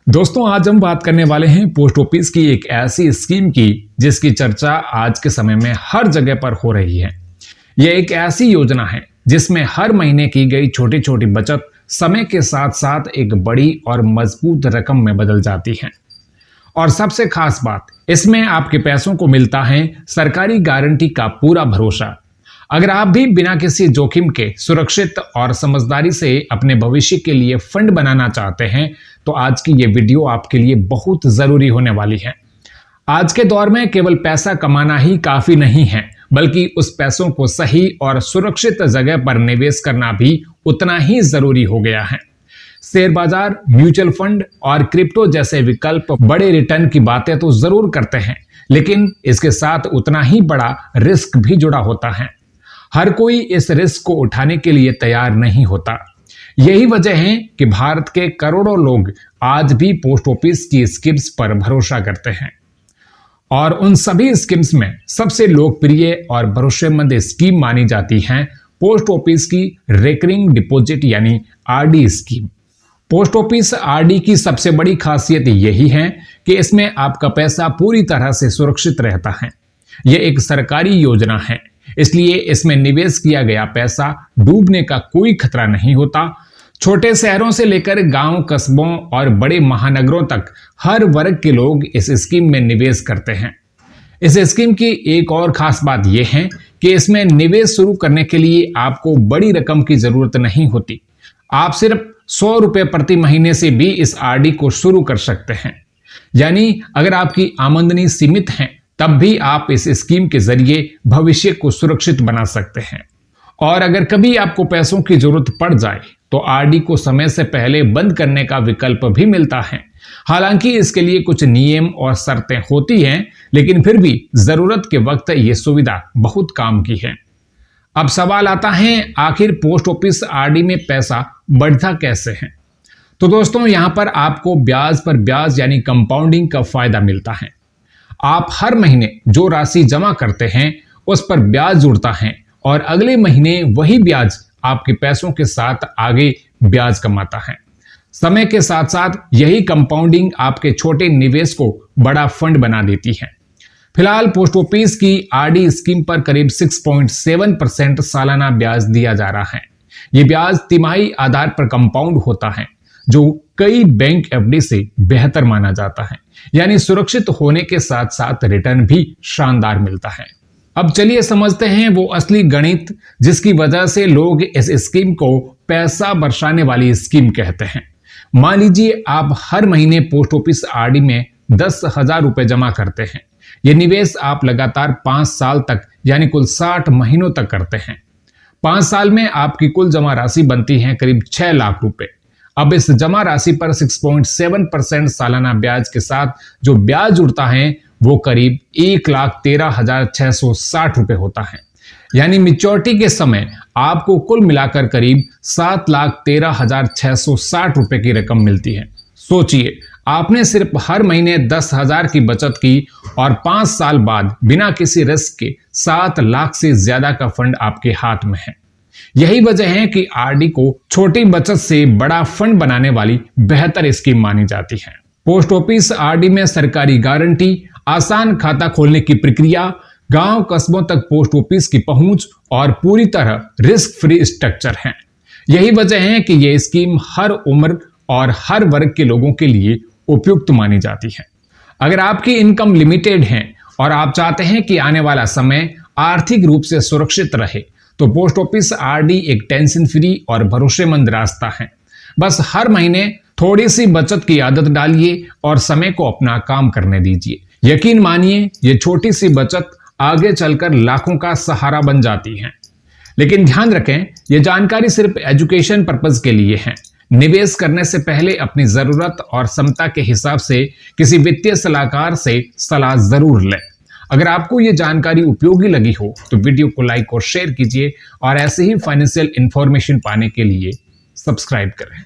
दोस्तों, आज हम बात करने वाले हैं पोस्ट ऑफिस की एक ऐसी स्कीम की जिसकी चर्चा आज के समय में हर जगह पर हो रही है। यह एक ऐसी योजना है जिसमें हर महीने की गई छोटी छोटी बचत समय के साथ साथ एक बड़ी और मजबूत रकम में बदल जाती है। और सबसे खास बात, इसमें आपके पैसों को मिलता है सरकारी गारंटी का पूरा भरोसा। अगर आप भी बिना किसी जोखिम के सुरक्षित और समझदारी से अपने भविष्य के लिए फंड बनाना चाहते हैं तो आज की ये वीडियो आपके लिए बहुत जरूरी होने वाली है। आज के दौर में केवल पैसा कमाना ही काफी नहीं है, बल्कि उस पैसों को सही और सुरक्षित जगह पर निवेश करना भी उतना ही जरूरी हो गया है। शेयर बाजार, म्यूचुअल फंड और क्रिप्टो जैसे विकल्प बड़े रिटर्न की बातें तो जरूर करते हैं, लेकिन इसके साथ उतना ही बड़ा रिस्क भी जुड़ा होता है। हर कोई इस रिस्क को उठाने के लिए तैयार नहीं होता। यही वजह है कि भारत के करोड़ों लोग आज भी पोस्ट ऑफिस की स्कीम्स पर भरोसा करते हैं। और उन सभी स्कीम्स में सबसे लोकप्रिय और भरोसेमंद स्कीम मानी जाती है पोस्ट ऑफिस की रिकरिंग डिपॉजिट यानी RD scheme. Post office RD की सबसे बड़ी खासियत यही है कि इसमें आपका पैसा पूरी तरह से सुरक्षित रहता है। यह एक सरकारी योजना है, इसलिए इसमें निवेश किया गया पैसा डूबने का कोई खतरा नहीं होता। छोटे शहरों से लेकर गांव, कस्बों और बड़े महानगरों तक हर वर्ग के लोग इस स्कीम में निवेश करते हैं। इस स्कीम की एक और खास बात यह है कि इसमें निवेश शुरू करने के लिए आपको बड़ी रकम की जरूरत नहीं होती। आप सिर्फ 100 रुपए प्रति महीने से भी इस आरडी को शुरू कर सकते हैं। यानी अगर आपकी आमदनी सीमित है तब भी आप इस स्कीम के जरिए भविष्य को सुरक्षित बना सकते हैं। और अगर कभी आपको पैसों की जरूरत पड़ जाए तो आरडी को समय से पहले बंद करने का विकल्प भी मिलता है। हालांकि इसके लिए कुछ नियम और शर्तें होती हैं, लेकिन फिर भी जरूरत के वक्त ये सुविधा बहुत काम की है। अब सवाल आता है, आखिर पोस्ट ऑफिस आरडी में पैसा बढ़ता कैसे है? तो दोस्तों, यहां पर आपको ब्याज पर ब्याज यानी कंपाउंडिंग का फायदा मिलता है। आप हर महीने जो राशि जमा करते हैं उस पर ब्याज जुड़ता है और अगले महीने वही ब्याज आपके पैसों के साथ आगे ब्याज कमाता है। समय के साथ साथ यही कंपाउंडिंग आपके छोटे निवेश को बड़ा फंड बना देती है। फिलहाल पोस्ट ऑफिस की आरडी स्कीम पर करीब 6.7% सालाना ब्याज दिया जा रहा है। यह ब्याज तिमाही आधार पर कंपाउंड होता है, जो कई बैंक एफडी से बेहतर माना जाता है। यानी सुरक्षित होने के साथ साथ रिटर्न भी शानदार मिलता है। अब चलिए समझते हैं वो असली गणित जिसकी वजह से लोग इस स्कीम को पैसा बरसाने वाली स्कीम कहते हैं। मान लीजिए आप हर महीने पोस्ट ऑफिस आरडी में 10,000 रुपए जमा करते हैं। यह निवेश आप लगातार 5 साल तक यानी कुल 60 महीनों तक करते हैं। 5 साल में आपकी कुल जमा राशि बनती है करीब 6 लाख रुपए। अब इस जमा राशि पर 6.7% सालाना ब्याज के साथ जो ब्याज जुड़ता है वो करीब 1,13,660 रुपए होता है। यानी मैच्योरिटी के समय आपको कुल मिलाकर करीब 7,13,660 रुपए की रकम मिलती है। सोचिए, आपने सिर्फ हर महीने 10,000 की बचत की और 5 साल बाद बिना किसी रिस्क के 7 लाख से ज्यादा का फंड आपके हाथ में है। यही वजह है कि आरडी को छोटी बचत से बड़ा फंड बनाने वाली बेहतर स्कीम मानी जाती है। पोस्ट ऑफिस आरडी में सरकारी गारंटी, आसान खाता खोलने की प्रक्रिया, गांव कस्बों तक पोस्ट ऑफिस की पहुंच और पूरी तरह रिस्क फ्री स्ट्रक्चर है। यही वजह है कि यह स्कीम हर उम्र और हर वर्ग के लोगों के लिए उपयुक्त मानी जाती है। अगर आपकी इनकम लिमिटेड है और आप चाहते हैं कि आने वाला समय आर्थिक रूप से सुरक्षित रहे तो पोस्ट ऑफिस आरडी एक टेंशन फ्री और भरोसेमंद रास्ता है। बस हर महीने थोड़ी सी बचत की आदत डालिए और समय को अपना काम करने दीजिए। यकीन मानिए, ये छोटी सी बचत आगे चलकर लाखों का सहारा बन जाती है। लेकिन ध्यान रखें, यह जानकारी सिर्फ एजुकेशन पर्पज के लिए है। निवेश करने से पहले अपनी जरूरत और क्षमता के हिसाब से किसी वित्तीय सलाहकार से सलाह जरूर लें। अगर आपको ये जानकारी उपयोगी लगी हो तो वीडियो को लाइक और शेयर कीजिए और ऐसे ही फाइनेंशियल इंफॉर्मेशन पाने के लिए सब्सक्राइब करें।